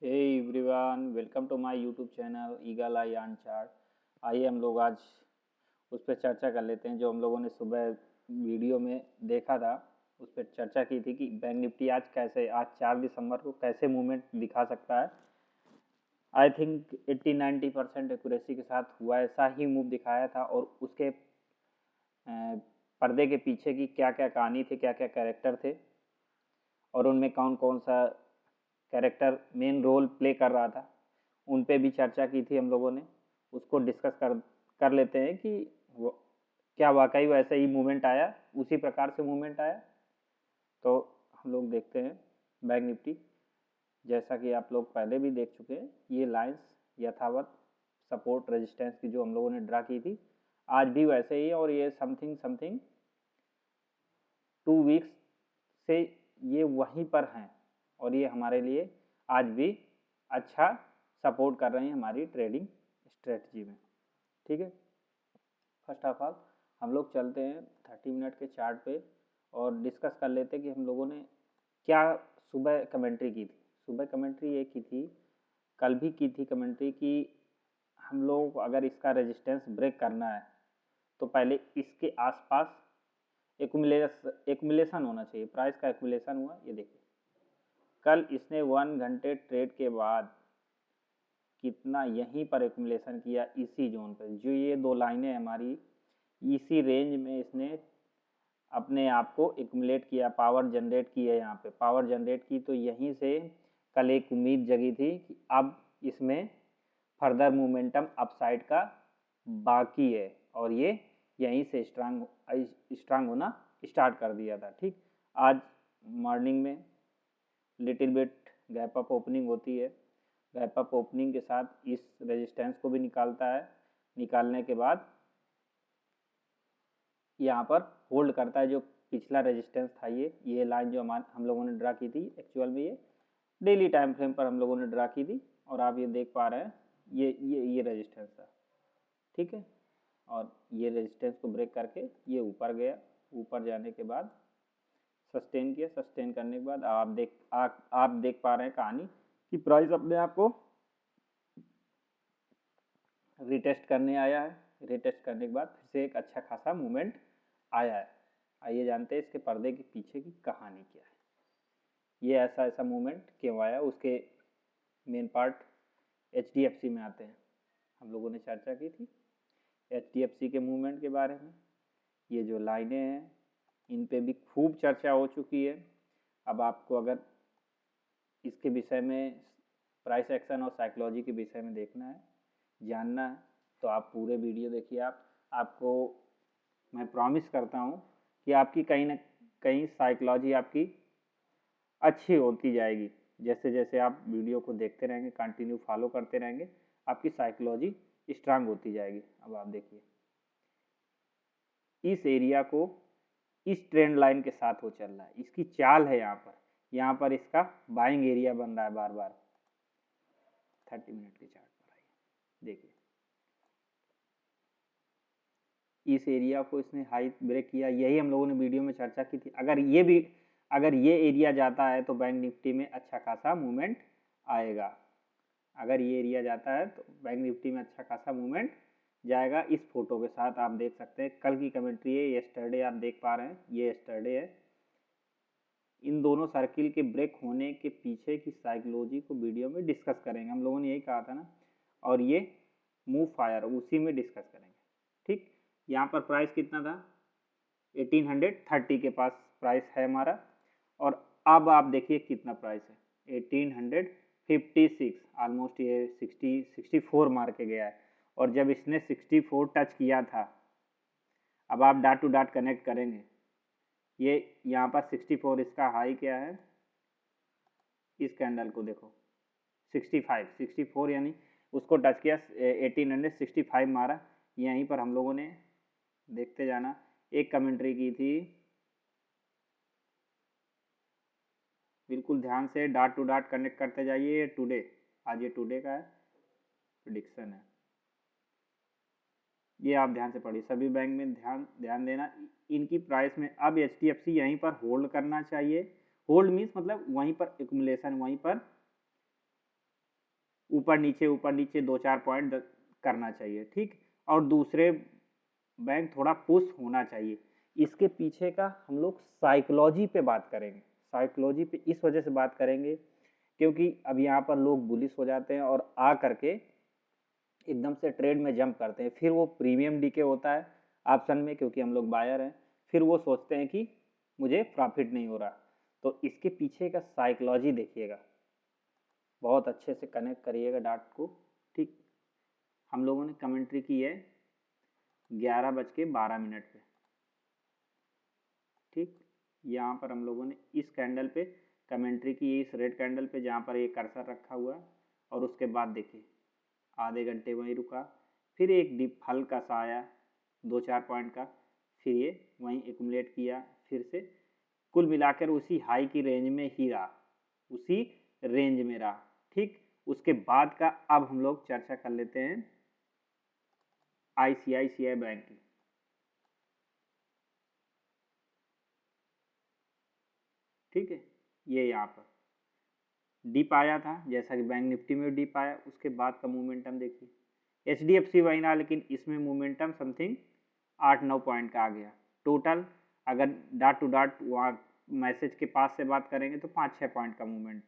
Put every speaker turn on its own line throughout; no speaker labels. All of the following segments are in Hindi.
Hey everyone, welcome to my YouTube channel eagle eye on chart. आइए हम लोग आज उस पर चर्चा कर लेते हैं जो हम लोगों ने सुबह वीडियो में देखा था। उस पर चर्चा की थी कि बैंक निफ्टी आज 4 दिसंबर को कैसे मूवमेंट दिखा सकता है। आई थिंक 80-90% एक्यूरेसी के साथ हुआ ऐसा ही मूव दिखाया था, और उसके पर्दे के पीछे की क्या क्या कहानी थी, क्या क्या कैरेक्टर थे, और उनमें कौन कौन सा कैरेक्टर मेन रोल प्ले कर रहा था, उन पे भी चर्चा की थी हम लोगों ने। उसको डिस्कस कर कर लेते हैं कि वो क्या वाकई वैसे ही मूवमेंट आया, उसी प्रकार से मूवमेंट आया। तो हम लोग देखते हैं बैंक निफ्टी। जैसा कि आप लोग पहले भी देख चुके हैं, ये लाइंस यथावत सपोर्ट रेजिस्टेंस की जो हम लोगों ने ड्रा की थी, आज भी वैसे ही है। और ये समथिंग समथिंग 2 वीक्स से ये वहीं पर हैं, और ये हमारे लिए आज भी अच्छा सपोर्ट कर रहे हैं हमारी ट्रेडिंग स्ट्रेटजी में। ठीक है, फर्स्ट ऑफ ऑल हम लोग चलते हैं 30 मिनट के चार्ट पे और डिस्कस कर लेते हैं कि हम लोगों ने क्या सुबह कमेंट्री की थी। सुबह कमेंट्री ये की थी, कल भी की थी कमेंट्री, कि हम लोग को अगर इसका रेजिस्टेंस ब्रेक करना है तो पहले इसके आसपास एक्यूमुलेशन होना चाहिए। प्राइस का एक्यूमुलेशन हुआ, ये देखिए कल इसने 1 घंटे ट्रेड के बाद कितना यहीं पर एक्यूमुलेशन किया, इसी जोन पर। जो ये दो लाइनें हमारी, इसी रेंज में इसने अपने आप को एक्यूमुलेट किया, पावर जनरेट की है। यहाँ पे पावर जनरेट की, तो यहीं से कल एक उम्मीद जगी थी कि अब इसमें फर्दर मोमेंटम अपसाइड का बाकी है, और ये यहीं से स्ट्रांग होना स्टार्ट कर दिया था। ठीक, आज मॉर्निंग में little bit gap up opening होती है। गैप अप ओपनिंग के साथ इस रेजिस्टेंस को भी निकालता है। निकालने के बाद यहाँ पर होल्ड करता है। जो पिछला रेजिस्टेंस था, ये लाइन जो हम लोगों ने ड्रा की थी, एक्चुअल में ये डेली टाइम फ्रेम पर हम लोगों ने ड्रा की थी, और आप ये देख पा रहे हैं, ये रेजिस्टेंस था। ठीक है, और ये रेजिस्टेंस को ब्रेक करके ये ऊपर गया। ऊपर जाने के बाद सस्टेन किया। सस्टेन करने के बाद आप देख पा रहे हैं कहानी कि प्राइस अपने आप को रिटेस्ट करने आया है। रिटेस्ट करने के बाद फिर से एक अच्छा खासा मूवमेंट आया है। आइए जानते हैं इसके पर्दे के पीछे की कहानी क्या है, ये ऐसा मूवमेंट क्यों आया। उसके मेन पार्ट HDFC में आते हैं। हम लोगों ने चर्चा की थी HDFC के मूवमेंट के बारे में। ये जो लाइनें हैं, इन पे भी खूब चर्चा हो चुकी है। अब आपको अगर इसके विषय में, प्राइस एक्शन और साइकोलॉजी के विषय में देखना है, जानना है, तो आप पूरे वीडियो देखिए। आपको मैं प्रॉमिस करता हूँ कि आपकी कहीं ना कहीं साइकोलॉजी आपकी अच्छी होती जाएगी। जैसे जैसे आप वीडियो को देखते रहेंगे, कंटिन्यू फॉलो करते रहेंगे, आपकी साइकोलॉजी स्ट्रांग होती जाएगी। अब आप देखिए इस एरिया को, इस ट्रेंड लाइन के साथ वो चल रहा है। इसकी चाल है, यहाँ पर इसका बाइंग एरिया बन रहा है बार बार। 30 मिनट के चार्ट पर आइए देखिए, इस एरिया को इसने हाई ब्रेक किया। यही हम लोगों ने वीडियो में चर्चा की थी। अगर ये एरिया जाता है तो बैंक निफ्टी में अच्छा खासा मूवमेंट आएगा। अगर ये एरिया जाता है तो बैंक निफ्टी में अच्छा खासा मूवमेंट जाएगा। इस फोटो के साथ आप देख सकते हैं, कल की कमेंट्री है, येस्टरडे आप देख पा रहे हैं, ये येस्टरडे है। इन दोनों सर्किल के ब्रेक होने के पीछे की साइकोलॉजी को वीडियो में डिस्कस करेंगे। हम लोगों ने यही कहा था ना, और ये मूव फायर उसी में डिस्कस करेंगे। ठीक, यहाँ पर प्राइस कितना था, 1830 के पास प्राइस है हमारा, और अब आप देखिए कितना प्राइस है, 1856। ऑलमोस्ट ये 64 मार के गया है। और जब इसने 64 टच किया था, अब आप डॉट टू डॉट कनेक्ट करेंगे, ये यहाँ पर 64, इसका हाई क्या है, इस कैंडल को देखो, 64 यानी उसको टच किया, 1865 मारा। यहीं पर हम लोगों ने देखते जाना, एक कमेंट्री की थी, बिल्कुल ध्यान से डॉट टू डॉट कनेक्ट करते जाइए। टुडे, आज ये टुडे का है, प्रिडिक्शन है, ये आप ध्यान से पढ़िए। सभी बैंक में ध्यान ध्यान देना इनकी प्राइस में। अब HDFC यहीं पर होल्ड करना चाहिए। होल्ड मीन्स मतलब वहीं पर एक्यूमुलेशन, वहीं पर ऊपर नीचे 2-4 पॉइंट करना चाहिए, ठीक। और दूसरे बैंक थोड़ा पुश होना चाहिए। इसके पीछे का हम लोग साइकोलॉजी पे बात करेंगे। साइकोलॉजी पे इस वजह से बात करेंगे क्योंकि अब यहाँ पर लोग बुलिश हो जाते हैं और आ करके एकदम से ट्रेड में जंप करते हैं, फिर वो प्रीमियम डीके होता है ऑप्शन में, क्योंकि हम लोग बायर हैं, फिर वो सोचते हैं कि मुझे प्रॉफिट नहीं हो रहा। तो इसके पीछे का साइकोलॉजी देखिएगा, बहुत अच्छे से कनेक्ट करिएगा डाट को, ठीक। हम लोगों ने कमेंट्री की है 11:12 पे, ठीक। यहाँ पर हम लोगों ने इस कैंडल पे कमेंट्री की, इस रेड कैंडल पे जहाँ पर ये कर्सर रखा हुआ है, और उसके बाद देखिए आधे घंटे वहीं रुका, फिर एक डिप हल्का सा आया 2-4 पॉइंट का, फिर ये वहीं एक्यूमुलेट किया, फिर से कुल मिलाकर उसी हाई की रेंज में ही रहा, उसी रेंज में रहा, ठीक। उसके बाद का अब हम लोग चर्चा कर लेते हैं ICICI बैंक की, ठीक है। ये यहाँ पर डिप आया था, जैसा कि बैंक निफ्टी में डिप आया, उसके बाद का मोमेंटम देखिए। HDFC वही ना, लेकिन इसमें मोमेंटम समथिंग 8-9 पॉइंट का आ गया टोटल। अगर डॉट टू डॉट वहाँ मैसेज के पास से बात करेंगे तो 5-6 पॉइंट का मूवमेंट,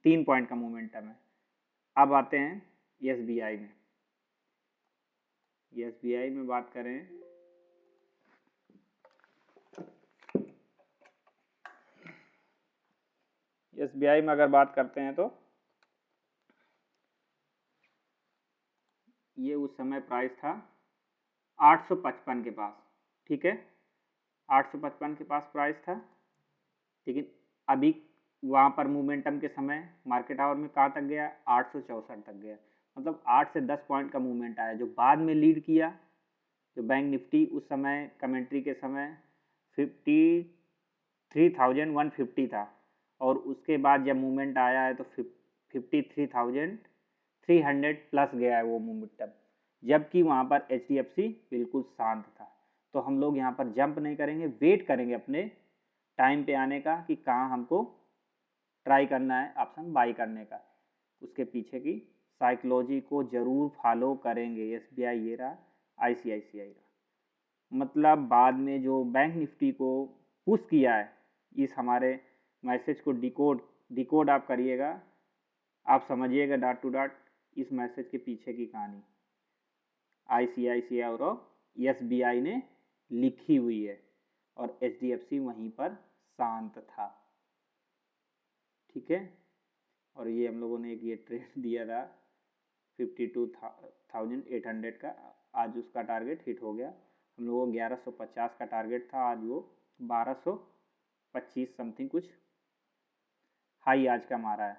3 पॉइंट का मोमेंटम है। अब आते हैं SBI में। SBI में बात करें, SBI में अगर बात करते हैं तो ये उस समय प्राइस था 855 के पास, ठीक है। 855 के पास प्राइस था, लेकिन अभी वहाँ पर मोमेंटम के समय मार्केट आवर में कहाँ तक गया, 864 तक गया। मतलब 8 से 10 पॉइंट का मूवमेंट आया, जो बाद में लीड किया। जो बैंक निफ्टी उस समय कमेंट्री के समय 53,150 था, और उसके बाद जब मूवमेंट आया है तो 53,300 प्लस गया है वो मोमेंटम, जबकि वहाँ पर HDFC बिल्कुल शांत था। तो हम लोग यहाँ पर जंप नहीं करेंगे, वेट करेंगे अपने टाइम पे आने का कि कहाँ हमको ट्राई करना है ऑप्शन बाई करने का। उसके पीछे की साइकोलॉजी को जरूर फॉलो करेंगे। SBI ये रहा, ICICI रहा। मतलब बाद में जो बैंक निफ्टी को पुश किया है, इस हमारे मैसेज को डिकोड आप करिएगा, आप समझिएगा डॉट टू डॉट इस मैसेज के पीछे की कहानी ICICI और SBI ने लिखी हुई है, और HDFC वहीं पर शांत था, ठीक है। और ये हम लोगों ने एक ये ट्रेड दिया था 52,800 का, आज उसका टारगेट हिट हो गया। हम लोगों को 1150 का टारगेट था, आज वो 1225 समथिंग कुछ हाई आज का मारा है।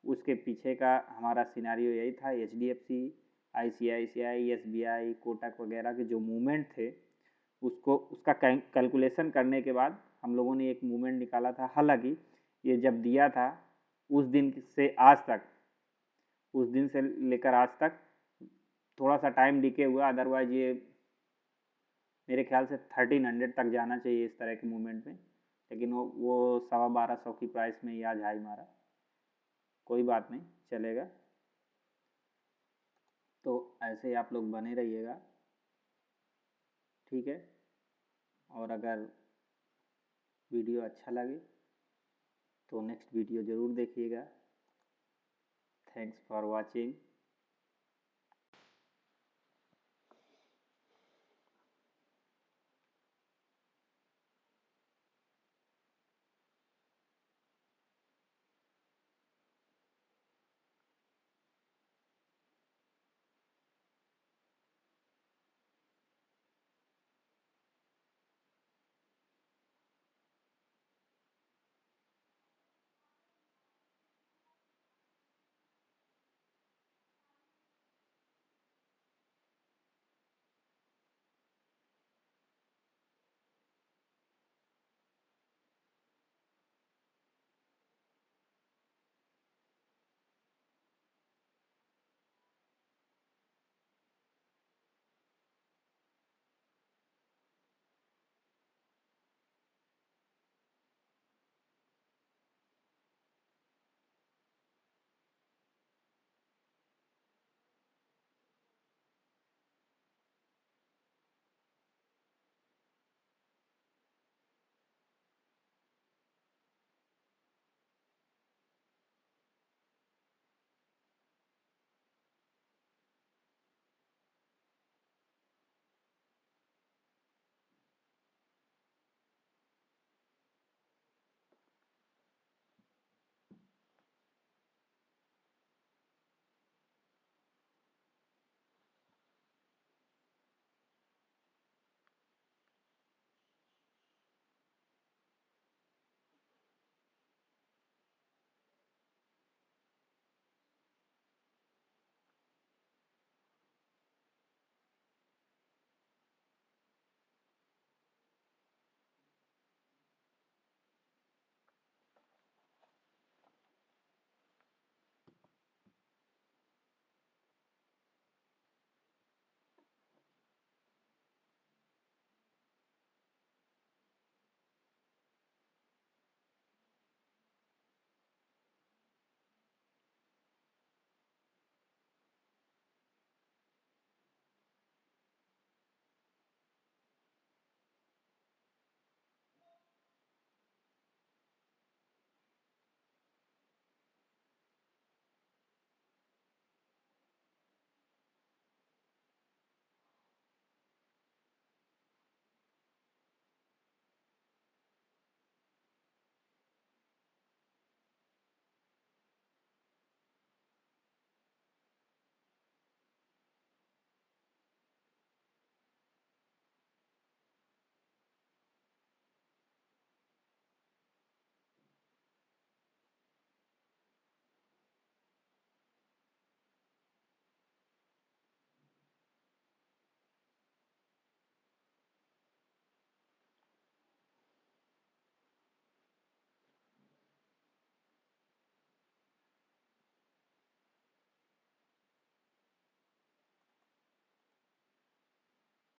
उसके पीछे का हमारा सिनारियो यही था। HDFC, ICICI, SBI, कोटक वगैरह के जो मूवमेंट थे, उसका कैलकुलेशन करने के बाद हम लोगों ने एक मूवमेंट निकाला था। हालांकि ये जब दिया था उस दिन से आज तक, उस दिन से लेकर आज तक थोड़ा सा टाइम डिके हुआ, अदरवाइज ये मेरे ख्याल से 1300 तक जाना चाहिए इस तरह के मूवमेंट में, लेकिन वो 1250 की प्राइस में ही आज हाई मारा। कोई बात नहीं, चलेगा। तो ऐसे ही आप लोग बने रहिएगा, ठीक है। और अगर वीडियो अच्छा लगे तो नेक्स्ट वीडियो ज़रूर देखिएगा। Thanks for watching.